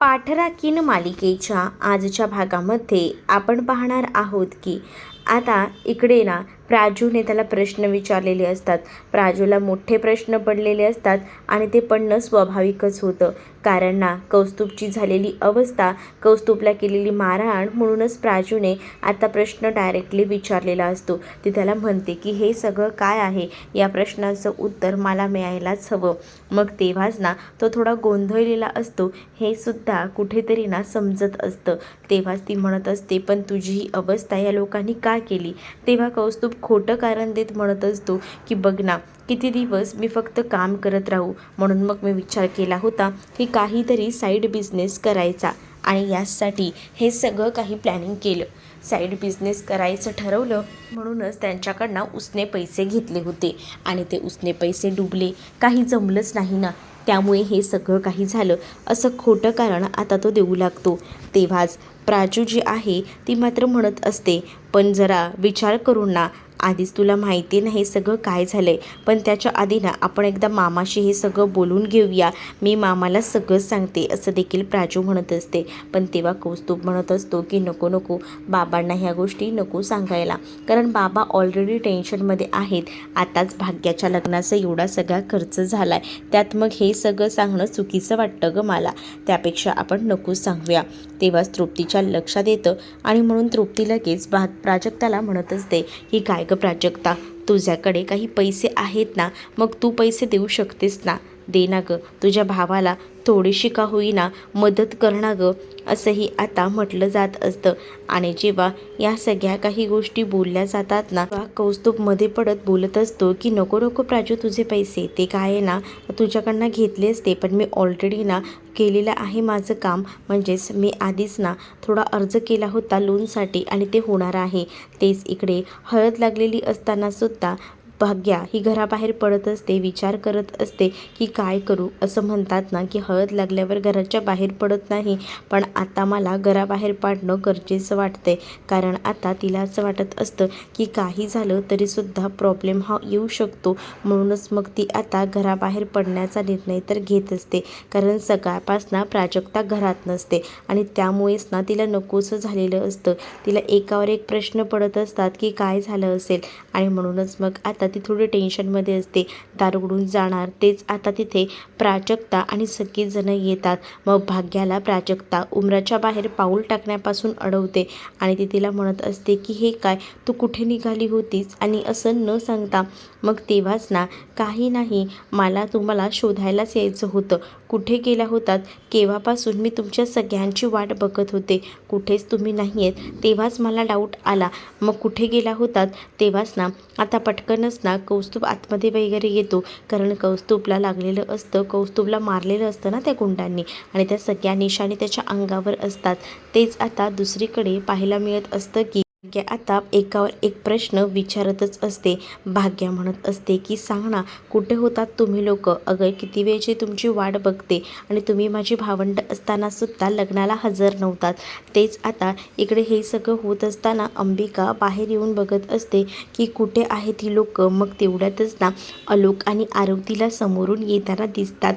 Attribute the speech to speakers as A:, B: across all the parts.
A: पाठराखीण मालिकेच्या आजच्या भागामध्ये आपण पाहणार आहोत की आता इकडे ना प्राजूने त्याला प्रश्न विचारलेले असतात. प्राजूला मोठे प्रश्न पडलेले असतात आणि ते पडणं स्वाभाविकच होतं. कारण ना कौस्तुभची झालेली अवस्था, कौस्तुभला केलेली मारहाण, म्हणूनच प्राजूने आता प्रश्न डायरेक्टली विचारलेला असतो. ती त्याला म्हणते की हे सगळं काय आहे, या प्रश्नाचं उत्तर मला मिळायलाच हवं. मग तेव्हाच ना तो थोडा गोंधळलेला असतो. हे सुद्धा कुठेतरी ना समजत असतं. तेव्हाच ती म्हणत असते, पण तुझी ही अवस्था या लोकांनी का केली? तेव्हा कौस्तुभ खोटं कारण देत म्हणत असतो की बघ ना, किती दिवस मी फक्त काम करत राहू, म्हणून मग मी विचार केला होता की काहीतरी साईड बिझनेस करायचा आणि यासाठी हे सगळं काही प्लॅनिंग केलं. साईड बिझनेस करायचं ठरवलं, म्हणूनच त्यांच्याकडनं उसने पैसे घेतले होते आणि ते उसने पैसे डुबले, काही जमलंच नाही ना, त्यामुळे हे सगळं काही झालं, असं खोटं कारण आता तो देऊ लागतो. तेव्हाच प्राजू जी आहे ती मात्र म्हणत असते, पण जरा विचार करून ना, आधीच तुला माहिती नाही सगळं काय झालं आहे, पण त्याच्या आधी ना आपण एकदा मामाशी हे सगळं बोलून घेऊया, मी मामाला सगळं सांगते, असं देखील प्राजू म्हणत असते. पण तेव्हा कौस्तुभ म्हणत असतो की नको नको, बाबांना ह्या गोष्टी नको सांगायला, कारण बाबा ऑलरेडी टेन्शनमध्ये आहेत. आताच भाग्याच्या लग्नाचा एवढा सगळा खर्च झाला आहे, त्यात मग हे सगळं सांगणं चुकीचं वाटतं गं मला, त्यापेक्षा आपण नकोच सांगूया. तेव्हाच तृप्तीच्या लक्षात येतं आणि म्हणून तृप्ती लगेच प्राजक्ताला म्हणत असते की काय गं प्राजक्ता, तुझ्याकडे काही पैसे आहेत ना, मग तू पैसे देऊ शकतेस ना, दे ना गं, तुझ्या भावाला थोडीशी का होईना मदत करणार गं, असंही आता म्हटलं जात असतं. आणि जेव्हा या सगळ्या काही गोष्टी बोलल्या जातात ना, तेव्हा कौस्तुभ मध्ये पडत बोलत असतो की नको नको प्राजू, तुझे पैसे ते काय आहे ना तुझ्याकडनं घेतले असते, पण मी ऑलरेडी ना केलेलं आहे माझं काम, म्हणजेच मी आधीच ना थोडा अर्ज केला होता लोनसाठी आणि ते होणार आहे. तेच इकडे हळद लागलेली असताना सुद्धा भाग्या ही घराबाहेर पडत असते, विचार करत असते की काय करू. असं म्हणतात ना की हळद लागल्यावर घराच्या बाहेर पडत नाही, पण आता मला घराबाहेर पाडणं गरजेचं वाटतंय, कारण आता तिला असं वाटत असतं की काही झालं तरीसुद्धा प्रॉब्लेम हा येऊ शकतो, म्हणूनच मग ती आता घराबाहेर पडण्याचा निर्णय तर घेत असते. कारण सकाळपासनं प्राजक्ता घरात नसते आणि त्यामुळेच ना तिला नकोसं झालेलं असतं. तिला एकावर एक प्रश्न पडत असतात की काय झालं असेल, आणि म्हणूनच मग आता ती थोडी टेन्शनमध्ये असते. दार उघडून जाणार तेच आता तिथे प्राजक्ता आणि सगळेजण येतात. मग भाग्याला प्राजक्ता उमराच्या बाहेर पाऊल टाकण्यापासून अडवते आणि ती तिला म्हणत असते की हे काय, तू कुठे निघाली होतीस आणि असं न सांगता. मग तेव्हाच ना, काही नाही, मला तुम्हाला शोधायलाच यायचं होतं, कुठे गेला होतात, केव्हापासून मी तुमच्या सगळ्यांची वाट बघत होते, कुठेच तुम्ही नाही आहेत, तेव्हाच मला डाऊट आला, मग कुठे गेला होतात. तेव्हाच ना आता पटकनच ना कौस्तुभ आतमध्ये वगैरे येतो, कारण कौस्तुभला लागलेलं असतं, कौस्तुभला मारलेलं असतं ना त्या गुंडांनी, आणि त्या सगळ्या निशाणी त्याच्या अंगावर असतात. तेच आता दुसरीकडे पाहायला मिळत असतं की भाग्या आता एकावर एक प्रश्न विचारतच असते. भाग्या म्हणत असते की सांग ना, कुठे होतात तुम्ही लोक, अगं किती वेळची तुमची वाट बघते आणि तुम्ही माझी भावंड असताना सुद्धा लग्नाला हजर नव्हतात. तेच आता इकडे हे सगळं होत असताना अंबिका बाहेर येऊन बघत असते की कुठे आहेत ही लोक. मग तेवढ्यातच ना आलोक आणि आरव समोरून येताना दिसतात.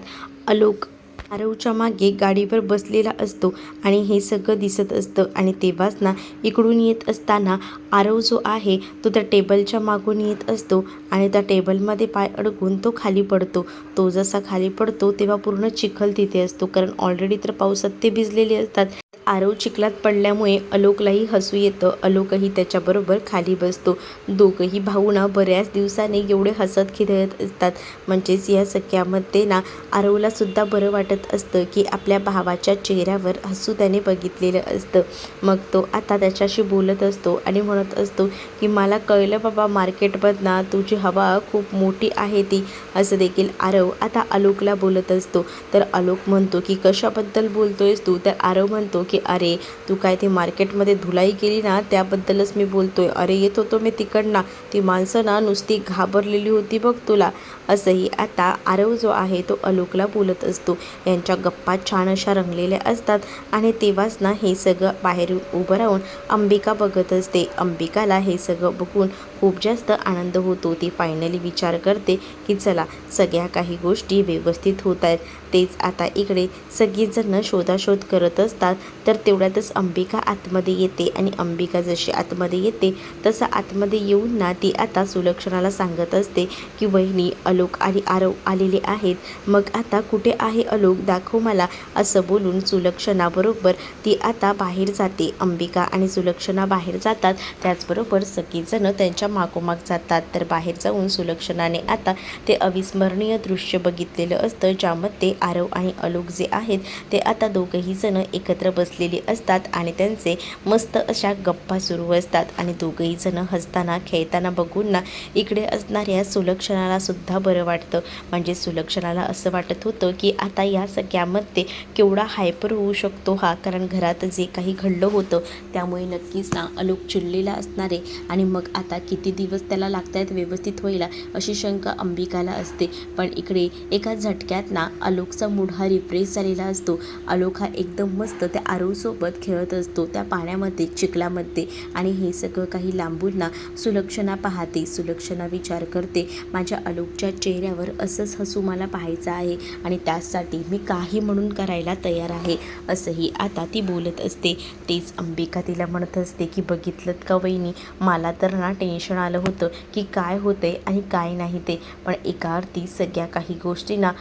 A: आलोक आरवच्या मागे गाडीवर बसलेला असतो आणि हे सगळं दिसत असतं. आणि तेव्हाच ना इकडून येत असताना आरव जो आहे तो त्या टेबलच्या मागून येत असतो आणि त्या टेबलमध्ये पाय अडकून तो खाली पडतो. तो जसा खाली पडतो तेव्हा पूर्ण चिखल तिथे असतो, कारण ऑलरेडी तर पावसात ते भिजलेले असतात. आरव चिखलात पडल्यामुळे आलोकलाही हसू येतं. आलोकही त्याच्याबरोबर खाली बसतो. दोघंही भाऊ ना बऱ्याच दिवसाने एवढे हसत खिदळत असतात. म्हणजेच या सगळ्यामध्ये ना आरवला सुद्धा बरं वाटत असतं की आपल्या भावाच्या चेहऱ्यावर हसू त्याने बघितलेलं असतं. मग तो आता त्याच्याशी बोलत असतो आणि म्हणत असतो की मला कळलं बाबा, मार्केटमधनं तुझी हवा खूप मोठी आहे ती, असं देखील आरव आता आलोकला बोलत असतो. तर आलोक म्हणतो की कशाबद्दल बोलतोयस तू? तर आरव म्हणतो की अरे तू काय ते मार्केटमध्ये धुलाई केली ना, त्याबद्दलच मी बोलतोय. अरे येत होतो मी तिकडनं, ती माणसं ना नुसती घाबरलेली होती बघ तुला, असंही आता आरव जो आहे तो आलोकला बोलत असतो. यांच्या गप्पा छान अशा रंगलेल्या असतात आणि तेव्हाच ना हे सगळं बाहेरून उभं राहून अंबिका बघत असते. अंबिकाला हे सगळं बघून खूप जास्त आनंद होतो. ती फायनली विचार करते की चला सगळ्या काही गोष्टी व्यवस्थित होत आहेत. तेच आता इकडे सगळीजणं शोधाशोध करत असतात. तर तेवढ्यातच अंबिका आतमध्ये येते आणि अंबिका जशी आतमध्ये येते तसं आतमध्ये येऊन ना ती आता सुलक्षणाला सांगत असते की वहिनी आलोक आणि आरव आलेले आहेत. मग आता कुठे आहे आलोक, दाखव मला, असं बोलून सुलक्षणाबरोबर ती आता बाहेर जाते. अंबिका आणि सुलक्षणा बाहेर जातात, त्याचबरोबर सगळीजणं त्यांच्या मागोमाग जातात. तर बाहेर जाऊन सुलक्षणाने आता ते अविस्मरणीय दृश्य बघितलेलं असतं, ज्यामध्ये आरव आणि आलोक जे आहेत ते आता दोघंही जण एकत्र बसलेले असतात आणि त्यांचे मस्त अशा गप्पा सुरू असतात आणि दोघंही जण हसताना खेळताना बघून ना इकडे असणाऱ्या सुलक्षणाला सुद्धा बरं वाटतं. म्हणजे सुलक्षणाला असं वाटत होतं की आता या सगळ्यामध्ये केवढा हायपर होऊ शकतो हा, कारण घरात जे काही घडलं होतं त्यामुळे नक्कीच ना आलोक चिडलेला असणार आहे आणि मग आता किती दिवस त्याला लागत आहेत व्यवस्थित व्हायला अशी शंका अंबिकाला असते. पण इकडे एका झटक्यात ना आलोकचा मूड हा रिफ्रेश झालेला असतो. आलोक हा एकदम मस्त त्या आरवसोबत खेळत असतो त्या पाण्यामध्ये, चिखलामध्ये आणि हे सगळं काही लांबून ना सुलक्षणा पाहते. सुलक्षणा विचार करते माझ्या आलोकच्या चेहऱ्यावर असंच हसू मला पाहायचं आहे आणि त्यासाठी मी काही म्हणून करायला तयार आहे, असंही आता ती बोलत असते. तेच अंबिका तिला म्हणत असते की बघितलं का वहिनी, मला तर ना टेन्शन आलं होतं की काय होतंय आणि काय नाही ते, पण एका अर्थी सगळ्या काही गोष्टी ना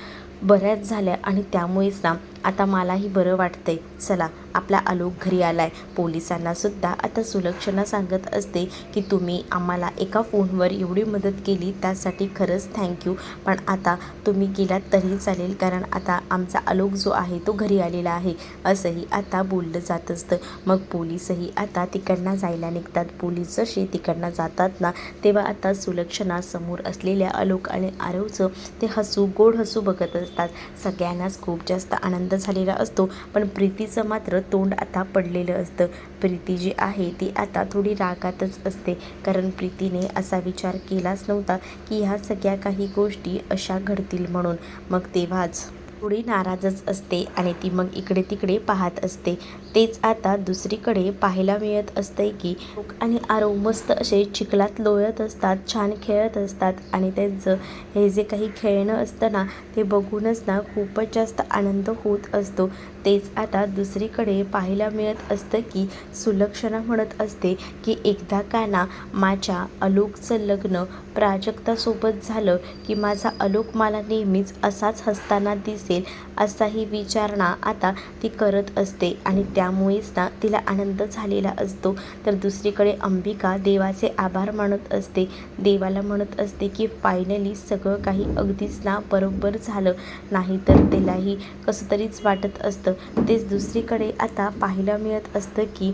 A: बऱ्याच झाल्या आणि त्यामुळेच ना आता मलाही बरं वाटतंय. चला आपला आलोक घरी आलाय. पोलिसांना सुद्धा आता सुलक्षणा सांगत असते की तुम्ही आम्हाला एका फोनवर एवढी मदत केली त्यासाठी खरंच थँक्यू, पण आता तुम्ही गेलात तरी चालेल, कारण आता आमचा आलोक जो आहे तो घरी आलेला आहे, असंही आता बोललं जात असतं. मग पोलीसही आता तिकडनं जायला निघतात. पोलीस जसे तिकडनं जातात ना तेव्हा आता सुलक्षणा समोर असलेल्या आलोक आणि आरवचं ते हसू, गोड हसू बघत असतात. सगळ्यांनाच खूप जास्त आनंद झालेला असतो, पण प्रीतीचं मात्र तोंड आता पडलेलं असतं. प्रीती जी आहे ती आता थोडी रागातच असते, कारण प्रीतीने असा विचार केलाच नव्हता की ह्या सगळ्या काही गोष्टी अशा घडतील म्हणून. मग तेव्हाच थोडी नाराजच असते आणि ती मग इकडे तिकडे पाहत असते. तेच आता दुसरीकडे पाहायला मिळत असते की आलोक आणि आरव मस्त असे चिखलात लोळत असतात, छान खेळत असतात आणि त्यांचं हे जे काही खेळणं असतं ना ते बघूनच ना खूपच जास्त आनंद होत असतो. तेच आता दुसरीकडे पाहायला मिळत असतं की सुलक्षणा म्हणत असते की एकदा का ना माझ्या आलोकचं लग्न प्राजक्तासोबत झालं की माझा आलोक मला नेहमीच असाच हसताना दिसेल, असाही विचार ना आता ती करत असते आणि त्यामुळेच ना तिला आनंद झालेला असतो. तर दुसरीकडे अंबिका देवाचे आभार मानत असते, देवाला म्हणत असते की फायनली सगळं काही अगदीच ना बरोबर झालं, नाही तर तिलाही कसं तरीच वाटत असतं. तेच दुसरीकडे आता पाहायला मिळत असतं की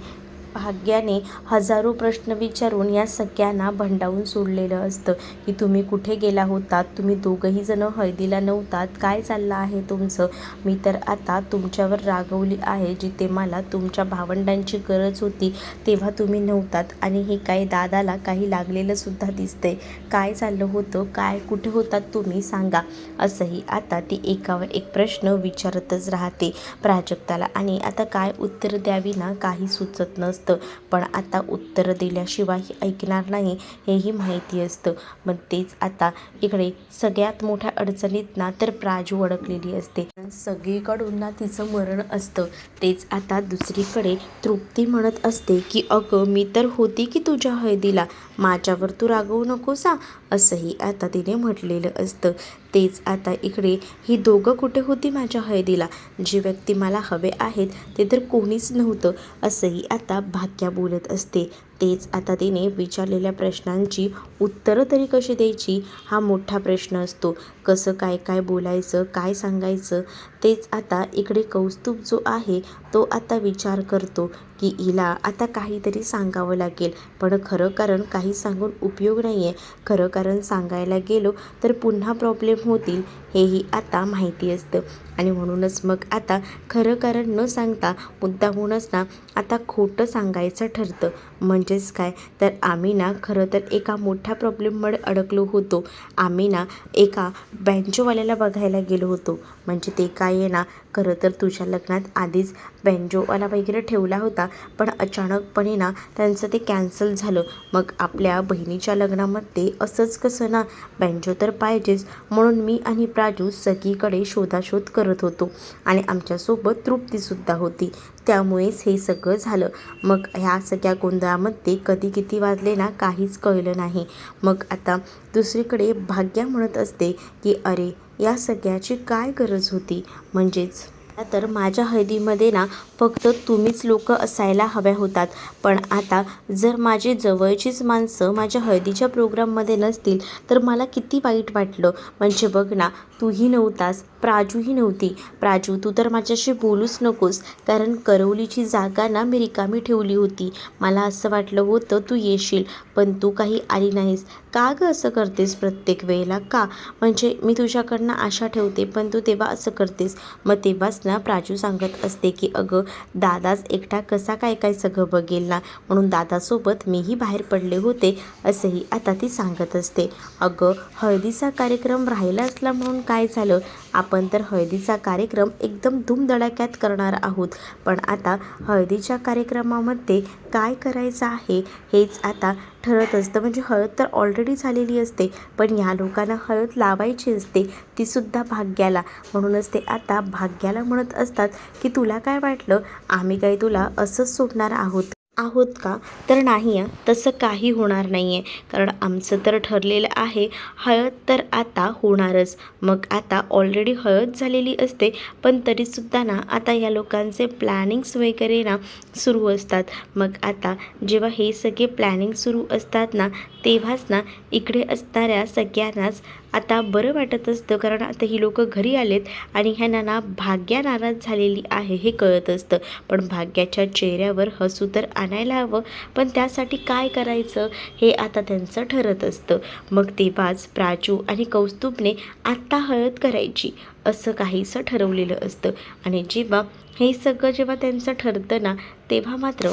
A: भाग्याने हजारो प्रश्न विचारून या सगळ्यांना भंडावून सोडलेलं असतं की तुम्ही कुठे गेला होतात, तुम्ही दोघंही जण हळदीला नव्हतात, काय चाललं आहे तुमचं, मी तर आता तुमच्यावर रागवली आहे, जिथे मला तुमच्या भावंडांची गरज होती तेव्हा तुम्ही नव्हतात आणि हे काय दादाला काही लागलेलं सुद्धा दिसतंय, काय चाललं होतं, काय कुठे होतात तुम्ही सांगा, असंही आता ती एकावर एक प्रश्न विचारतच राहते प्राजक्ताला. आणि आता काय उत्तर द्यावी ना काही सुचत नसतं, पण आता उत्तर दिल्याशिवाय ऐकणार नाही हेही माहिती असतं. मग तेच आता इकडे सगळ्यात मोठ्या अडचणीत ना तर प्राजू अडकलेली असते, सगळीकडून ना तिचं मरण असतं. तेच आता दुसरीकडे तृप्ती म्हणत असते की अगं मी तर होती की तुझ्या हळदीला, माझ्यावर तू रागवू नकोस हा, असंही आता तिने म्हटलेलं असतं. तेच आता इकडे ही दोघं कुठे होती माझ्या हळदीला, जी व्यक्ती मला हवे आहेत ते तर कोणीच नव्हतं, असंही आता भाग्या बोलत असते. तेच आता तिने विचारलेल्या प्रश्नांची उत्तरं तरी कशी द्यायची हा मोठा प्रश्न असतो. कसं काय काय बोलायचं, काय सांगायचं, तेच आता इकडे कौस्तुभ जो आहे तो आता विचार करतो की हिला आता काहीतरी सांगावं लागेल, पण खरं कारण काही सांगून उपयोग नाही आहे, खरं कारण सांगायला गेलो तर पुन्हा प्रॉब्लेम होतील हेही आता माहिती असतं. आणि म्हणूनच मग आता खरं कारण न सांगता मुद्दामूनच ना आता खोटं सांगायचं ठरतं, म्हणजे म्हणजेच काय तर आम्ही ना खरं तर एका मोठ्या प्रॉब्लेममध्ये अडकलो होतो. आम्ही ना एका बँजोवाल्याला बघायला गेलो होतो. म्हणजे ते काय आहे ना खरं तर तुझ्या लग्नात आधीच बँजोवाला वगैरे ठेवला होता, पण अचानकपणे ना त्यांचं ते कॅन्सल झालं. मग आपल्या बहिणीच्या लग्नामध्ये असंच कसं ना, बँजो तर पाहिजेच. म्हणून मी आणि प्राजू सगळीकडे शोधाशोध करत होतो आणि आमच्यासोबत तृप्तीसुद्धा होती. त्यामुळेच हे सगळं झालं. मग ह्या सगळ्या गोंधळामध्ये कधी किती वाजले ना काहीच कळलं नाही. मग आता दुसरीकडे भाग्या म्हणत असते की अरे या सगळ्याची काय गरज होती. म्हणजेच तर माझ्या हळदीमध्ये ना फक्त तुम्हीच लोक असायला हव्या होतात, पण आता जर माझी जवळचीच माणसं माझ्या हळदीच्या प्रोग्राममध्ये नसतील तर मला किती वाईट वाटलं. म्हणजे बघ ना, तूही नव्हतास, प्राजूही नव्हती. प्राजू तू तर माझ्याशी बोलूच नकोस, कारण करवलीची जागा ना मी रिकामी ठेवली होती. मला असं वाटलं होतं तू येशील, पण तू काही आली नाहीस. का गं असं करतेस प्रत्येक वेळेला का? म्हणजे मी तुझ्याकडनं आशा ठेवते पण तू तेव्हा असं करतेस. मग तेव्हाच ना प्राजू सांगत असते की अगं दादाच एकटा कसा काय काय सगळं बघेल ना, म्हणून दादासोबत मीही बाहेर पडले होते असंही आता ती सांगत असते. अगं हळदीचा कार्यक्रम राहिला असला म्हणून काय झालं, आपण तर हळदीचा कार्यक्रम एकदम धूमधडाक्यात करणार आहोत. पण आता हळदीच्या कार्यक्रमामध्ये काय करायचं आहे हेच आता ठरत असतं. म्हणजे हळद तर ऑलरेडी झालेली असते, पण ह्या लोकांना हळद लावायची असते, तीसुद्धा भाग्याला. म्हणूनच ते आता भाग्याला म्हणत असतात की तुला काय वाटलं आम्ही काय तुला असंच सोडणार आहोत का? तर नाही आहे, तसं काही होणार नाही आहे. कारण आमचं तर ठरलेलं आहे, हळद तर आता होणारच. मग आता ऑलरेडी हळद झालेली असते, पण तरीसुद्धा ना आता या लोकांचे प्लॅनिंग्स वगैरे ना सुरू असतात. मग आता जेव्हा हे सगळे प्लॅनिंग सुरू असतात ना, तेव्हाच ना इकडे असणाऱ्या सगळ्यांनाच आता बरं वाटत असतं. कारण आता ही लोकं घरी आलेत आणि ह्यांना ना भाग्या नाराज झालेली आहे हे कळत असतं. पण भाग्याच्या चेहऱ्यावर हसू तर आणायला हवं, पण त्यासाठी काय करायचं हे आता त्यांचं ठरत असतं. मग तेव्हाच प्राजू आणि कौस्तुभने आत्ता हळद करायची असं काहीसं ठरवलेलं असतं. आणि जेव्हा हे सगळं जेव्हा त्यांचं ठरतं ना, तेव्हा मात्र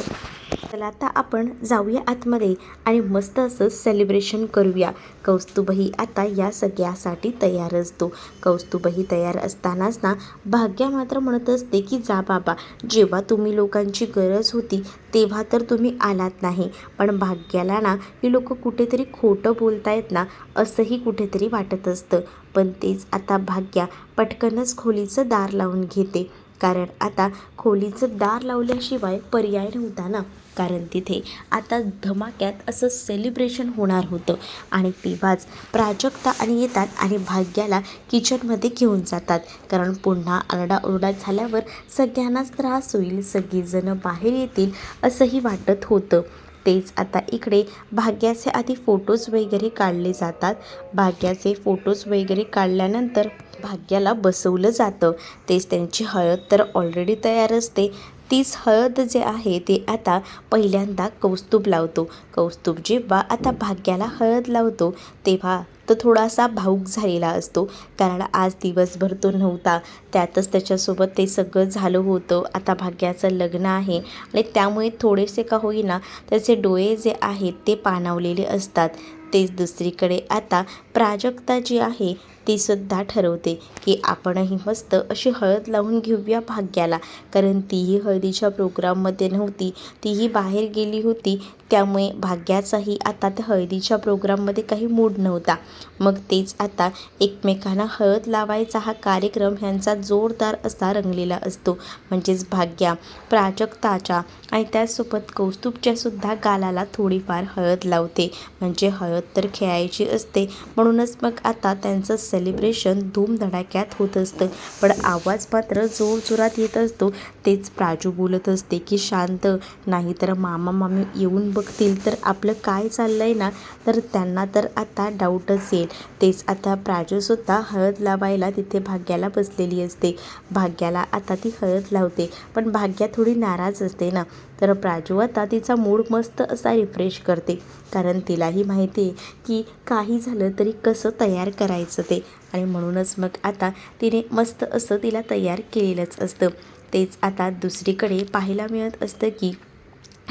A: चला आता आपण जाऊया आतमध्ये आणि मस्त असं सेलिब्रेशन करूया. कौस्तुभही आता या सगळ्यासाठी तयार असतो. कौस्तुभही तयार असतानाच ना भाग्या मात्र म्हणत असते की जा बाबा, जेव्हा तुम्ही लोकांची गरज होती तेव्हा तर तुम्ही आलात नाही. पण भाग्याला ना ही लोक कुठेतरी खोटं बोलतायत ना असंही कुठेतरी वाटत असतं. पण तेच आता भाग्या पटकनच खोलीचं दार लावून घेते. कारण आता खोलीचं दार लावल्याशिवाय पर्याय नव्हता ना, कारण तिथे आता धमाक्यात असं सेलिब्रेशन होणार होतं. आणि तेव्हाच प्राजक्ता आणि येतात आणि भाग्याला किचनमध्ये घेऊन जातात. कारण पुन्हा आरडाओरडा झाल्यावर सगळ्यांनाच त्रास होईल, सगळीजणं बाहेर येतील असंही वाटत होतं. तेच आता इकडे भाग्याचे आधी फोटोज वगैरे काढले जातात. भाग्याचे फोटोज वगैरे काढल्यानंतर भाग्याला बसवलं जातं. तेच त्यांची हळद तर ऑलरेडी तयार असते. तीच हळद जे आहे ते आता पहिल्यांदा कौस्तुभ लावतो. कौस्तुभ जेव्हा आता भाग्याला हळद लावतो तेव्हा तो थोडासा भावूक झालेला असतो. कारण आज दिवसभर तो नव्हता, त्यातच त्याच्यासोबत ते सगळं झालं होतं. आता भाग्याचं लग्न आहे आणि त्यामुळे थोडेसे का होईना त्याचे डोळे जे आहेत ते पाणावलेले असतात. तेच दुसरीकडे आता प्राजक्ता जी आहे तीसुद्धा ठरवते की आपणही मस्त अशी हळद लावून घेऊया भाग्याला. कारण तीही हळदीच्या प्रोग्राममध्ये नव्हती, तीही बाहेर गेली होती. त्यामुळे भाग्याचाही आता त्या हळदीच्या प्रोग्राममध्ये काही मूड नव्हता. मग तेच आता एकमेकांना हळद लावायचा हा कार्यक्रम ह्यांचा जोरदार असा रंगलेला असतो. म्हणजेच भाग्या प्राजक्ताच्या आणि त्यासोबत कौस्तुभच्यासुद्धा गालाला थोडीफार हळद लावते. म्हणजे हळद तर खेळायची असते. म्हणूनच मग आता त्यांचं सेलिब्रेशन धूमधडाक्यात होत असतं. पण आवाज मात्र जोरजोरात येत असतो. तेच प्राजू बोलत असते की शांत, नाही तर मामा मामी येऊन बघतील तर आपलं काय चाललं आहे ना, तर त्यांना तर आता डाऊटच येईल. तेच आता प्राजूसुद्धा हळद लावायला तिथे भाग्याला बसलेली असते. भाग्याला आता ती हळद लावते, पण भाग्या थोडी नाराज असते ना, तर प्राजू आता तिचा मूड मस्त असा रिफ्रेश करते. कारण तिलाही माहिती आहे की काही झालं तरी कसं तयार करायचं ते, आणि म्हणूनच मग आता तिने मस्त असं तिला तयार केलेलंच असतं. तेच आता दुसरीकडे पाहायला मिळत असतं की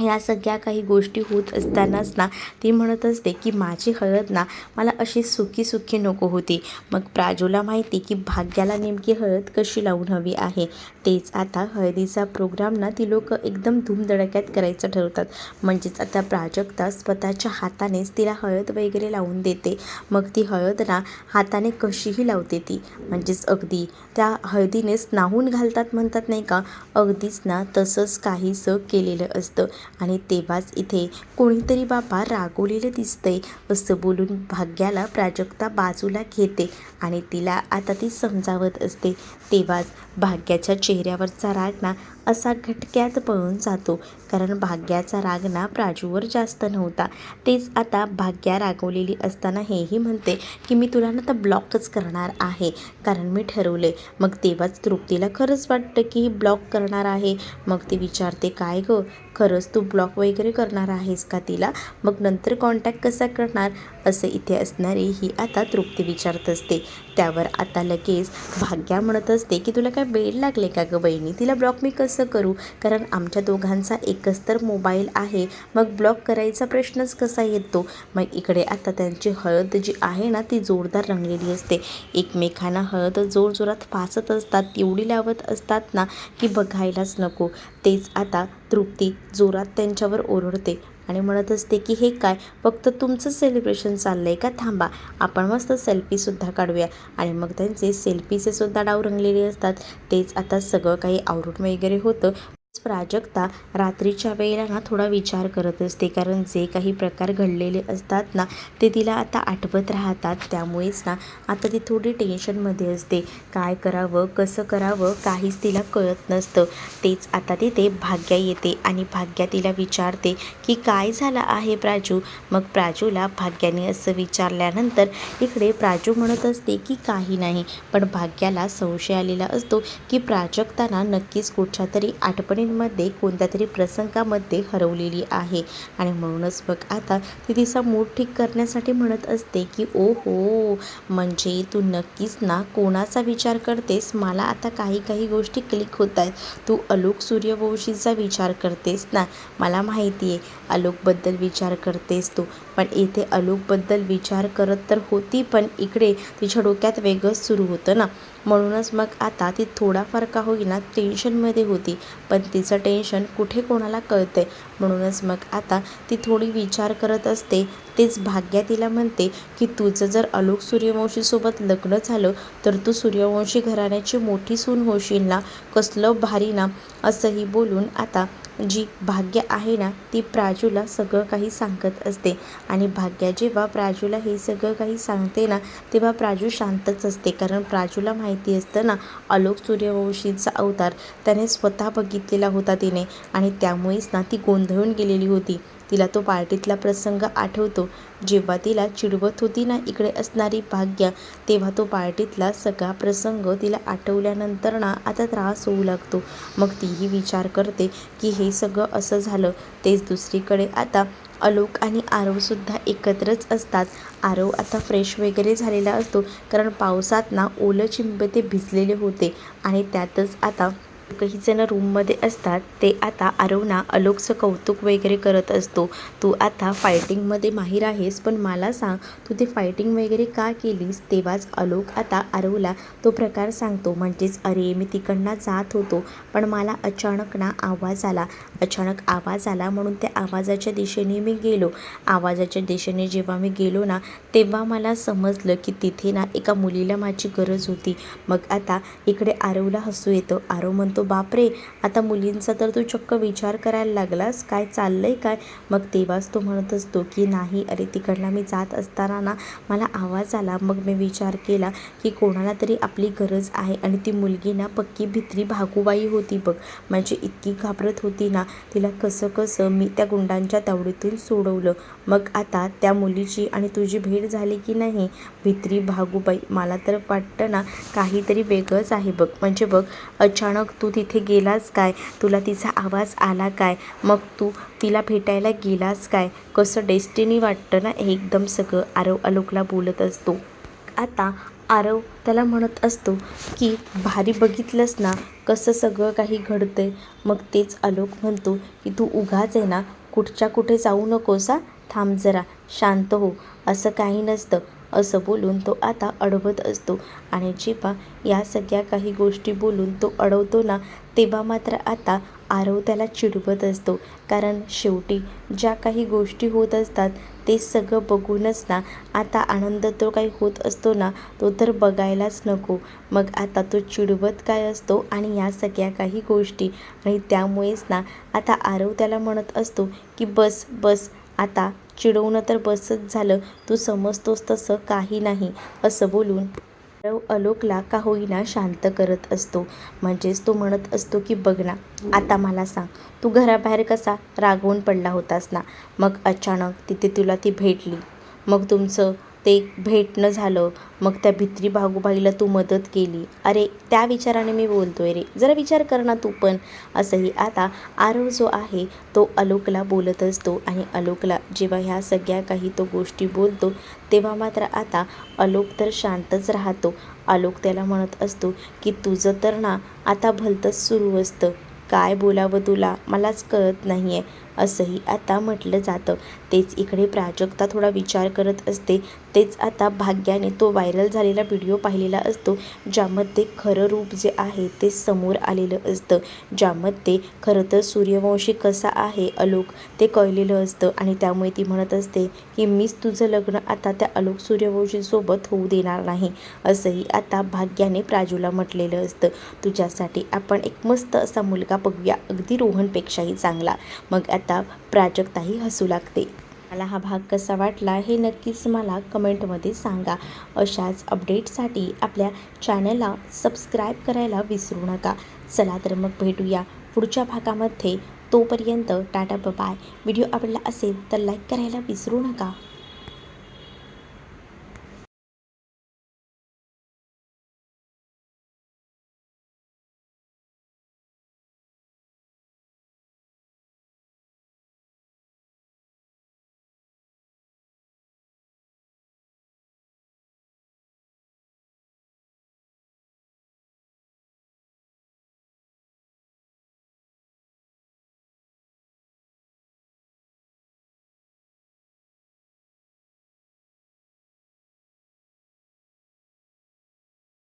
A: ह्या सगळ्या काही गोष्टी होत असतानाच ना ती म्हणत असते की माझी हळद ना मला अशी सुकी सुकी नको होती. मग प्राजूला माहिती की भाग्याला नेमकी हळद कशी लावून हवी आहे. तेच आता हळदीचा प्रोग्राम ना ती लोक एकदम धूमधडक्यात करायचं ठरवतात. म्हणजेच आता प्राजक्ता स्वतःच्या हातानेच तिला हळद वगैरे लावून देते. मग ती हळद ना हाताने कशीही लावते ती, म्हणजेच अगदी त्या हळदीनेच नाहून घालतात म्हणतात नाही का, अगदीच ना तसंच काहीसं केलेलं असतं. आणि तेव्हाच इथे कोणीतरी बाबा रागवलेलं दिसतंय असं बोलून भाग्याला प्राजक्ता बाजूला घेते आणि तिला आता ती समजावत असते. तेव्हाच भाग्याच्या चेहऱ्यावरचा राग ना असा घटक्यात पळून जातो, कारण भाग्याचा राग ना प्राजूवर जास्त नव्हता. तेच आता भाग्या रागवलेली असताना हेही म्हणते की मी तुला ना आता ब्लॉकच करणार आहे, कारण मी ठरवले. मग तेव्हाच तृप्तीला खरंच वाटतं की ही ब्लॉक करणार आहे. मग ती विचारते काय गं, खरंच तू ब्लॉक वगैरे करणार आहेस का तिला? मग नंतर कॉन्टॅक्ट कसा करणार, असं इथे असणारी ही आता तृप्ती विचारत असते. त्यावर आता लगेच भाग्या म्हणत असते की तुला काय वेड लागले का गं बहिणी, तिला ब्लॉक मी कसं करू, कारण आमच्या दोघांचा एकच तर मोबाईल आहे, मग ब्लॉक करायचा प्रश्नच कसा येतो. मग इकडे आता त्यांची हळद जी आहे ना ती जोरदार रंगलेली असते. एकमेकांना हळद जोरजोरात फासत असतात, एवढी लावत असतात ना की बघायलाच नको. तेच आता तृप्ती जोरात त्यांच्यावर ओरडते आणि म्हणत असते की हे काय, फक्त तुमचं सेलिब्रेशन चाललं आहे का, थांबा आपण मस्त सेल्फीसुद्धा काढूया. आणि मग त्यांचे सेल्फीचे सुद्धा डाव रंगलेले असतात. तेच आता सगळं काही आवरून वगैरे होतं. प्राजक्ता रात्रीच्या वेळेला ना थोडा विचार करत असते, कारण जे काही प्रकार घडलेले असतात ना ते तिला आता आठवत राहतात. त्यामुळेच ना आता ती थोडी टेन्शनमध्ये असते. काय करावं कसं करावं काहीच तिला कळत नसतं. तेच आता तिथे भाग्या येते आणि भाग्या तिला विचारते की काय झालं आहे प्राजू. मग प्राजूला भाग्याने असं विचारल्यानंतर इकडे प्राजू म्हणत असते की काही नाही. पण भाग्याला संशय आलेला असतो की प्राजक्ताना नक्कीच कुठच्या तरी आठवणींमध्ये कोणत्या तरी प्रसंगामध्ये हरवलेली आहे. आणि म्हणूनच बघ आता ती तिचा मूड ठीक करण्यासाठी म्हणत असते की ओ हो, म्हणजे तू नक्कीच ना कोणाचा विचार करतेस, मला आता काही गोष्टी क्लिक होत आहेत. तू आलोक सूर्यवंशीचा विचार करतेस ना, मला माहिती आहे आलोकबद्दल विचार करतेस तू. पण इथे आलोकबद्दल विचार करत तर होती, पण इकडे तिच्या डोक्यात वेगळंच सुरू होतं ना. म्हणूनच मग आता ती थोडाफार का होईना टेन्शनमध्ये होती, पण तिचं टेन्शन कुठे कोणाला कळतंय. म्हणूनच मग आता ती थोडी विचार करत असते. तेच भाग्या तिला म्हणते की तुझं जर आलोक सूर्यवंशीसोबत लग्न झालं तर तू सूर्यवंशी घराण्याची मोठी सून होशील ना, कसलं भारी ना. असंही बोलून आता जी भाग्य आहे ना ती प्राजूला सगळं काही सांगत असते. आणि भाग्या जेव्हा प्राजूला हे सगळं काही सांगते ना तेव्हा प्राजू शांतच असते, कारण प्राजूला माहिती असतं ना आलोक सूर्यवंशीचा अवतार त्याने स्वतः बघितलेला होता तिने, आणि त्यामुळेच ना ती गोंधळून गेलेली होती. तिला तो पार्टीतला प्रसंग आठवतो, जेव्हा तिला चिडवत होती ना इकडे असणारी भाग्या, तेव्हा तो पार्टीतला सगळा प्रसंग तिला आठवल्यानंतर ना आता त्रास होऊ लागतो. मग तीही विचार करते की हे सगळं असं झालं. तेच दुसरीकडे आता आलोक आणि आरवसुद्धा एकत्रच असतात. आरव आता फ्रेश वगैरे झालेला असतो, कारण पावसात ना ओलं चिंब ते भिजलेले होते. आणि त्यातच आता काही जण रूममध्ये असतात. ते आता आरवना आलोकचं कौतुक वगैरे करत असतो. तू आता फायटिंगमध्ये माहीर आहेस, पण मला सांग तू ते फायटिंग वगैरे का केलीस. तेव्हाच आलोक आता आरवला तो प्रकार सांगतो. म्हणजेच अरे मी तिकडनं जात होतो, पण मला अचानक ना आवाज आला म्हणून त्या आवाजाच्या दिशेने मी गेलो. आवाजाच्या दिशेने जेव्हा मी गेलो ना तेव्हा मला समजलं की तिथे ना एका मुलीला माझी गरज होती. मग आता इकडे आरवला हसू येतं. आरव म्हणतो बापरे, आता मुलींचा तर तू चक्क विचार करायला लागलास, काय चाललंय काय. मग तेव्हाच तो म्हणत असतो की नाही अरे तिकडनं मी जात असताना ना मला आवाज आला, मग मी विचार केला की कोणाला तरी आपली गरज आहे. आणि ती मुलगी ना पक्की भित्री भागूबाई होती बघ, म्हणजे इतकी घाबरत होती ना, तिला कसं मी त्या गुंडांच्या तावडीतून सोडवलं. मग आता त्या मुलीची आणि तुझी भेट झाली की नाही भित्री भागूबाई, मला तर वाटतं ना काहीतरी वेगळंच आहे बघ. म्हणजे बघ अचानक तू तिथे गेलास काय, तुला तिचा आवाज आला काय, मग तू तिला भेटायला गेलास काय, कसं डेस्टिनी वाटतं ना हे एकदम सगळं आरव आलोकला बोलत असतो. आता आरव त्याला म्हणत असतो की भारी बघितलंस ना कसं सगळं काही घडतंय. मग तेच आलोक म्हणतो की तू उगाच आहे ना कुठच्या कुठे जाऊ नकोस, थांब जरा, शांत हो, असं काही नसतं, असं बोलून तो आता अडवत असतो. आणि जेव्हा या सगळ्या काही गोष्टी बोलून तो अडवतो ना, तेव्हा मात्र आता आरव त्याला चिडवत असतो. कारण शेवटी ज्या काही गोष्टी होत असतात ते सगळं बघूनच ना आता आनंद तो काही होत असतो ना, तो तर बघायलाच नको. मग आता तो चिडवत काय असतो आणि या सगळ्या काही गोष्टी, आणि त्यामुळेच ना आता आरव त्याला म्हणत असतो की बस बस, आता चिडवणं तर बसच झालं, तू समजतोस तसं काही नाही, असं बोलून आरव आलोकला का होईना शांत करत असतो. म्हणजेच तो म्हणत असतो की बघ ना, आता मला सांग, तू घराबाहेर कसा रागवून पडला होतास ना, मग अचानक तिथे तुला ती भेटली, मग तुमचं ते भेटणं झालं, मग त्या भित्री भागूबाईला तू मदत केली. अरे त्या विचाराने मी बोलतोय रे, जरा विचार कर ना तू पण. असंही आता आरव जो आहे तो आलोकला बोलत असतो. आणि आलोकला जेव्हा ह्या सगळ्या काही तो गोष्टी बोलतो तेव्हा मात्र आता आलोक तर शांतच राहतो. आलोक त्याला म्हणत असतो की तुझं तर ना आता भलतंच सुरू असतं, काय बोलावं तुला मलाच कळत नाही आहे, असंही आता म्हटलं जातं. तेच इकडे प्राजक्ता थोडा विचार करत असते. तेच आता भाग्याने तो व्हायरल झालेला व्हिडिओ पाहिलेला असतो, ज्यामध्ये खरं रूप जे आहे ते समोर आलेलं असतं, ज्यामध्ये खरं तर सूर्यवंशी कसा आहे आलोक ते कळलेलं असतं. आणि त्यामुळे ती म्हणत असते की मीच तुझं लग्न आता त्या आलोक सूर्यवंशीसोबत होऊ देणार नाही, असंही आता भाग्याने प्राजूला म्हटलेलं असतं. तुझ्यासाठी आपण एक मस्त असा मुलगा बघूया, अगदी रोहनपेक्षाही चांगला. मग आता प्राजक्ताही हसू लागते. मला हा भाग कसा वाटला हे नक्कीच मला कमेंटमध्ये सांगा. अशाच अपडेटसाठी आपल्या चॅनलला सबस्क्राईब करायला विसरू नका. चला तर मग भेटूया पुढच्या भागामध्ये. तोपर्यंत टाटा बाय. व्हिडिओ आवडला असेल तर लाईक करायला विसरू नका.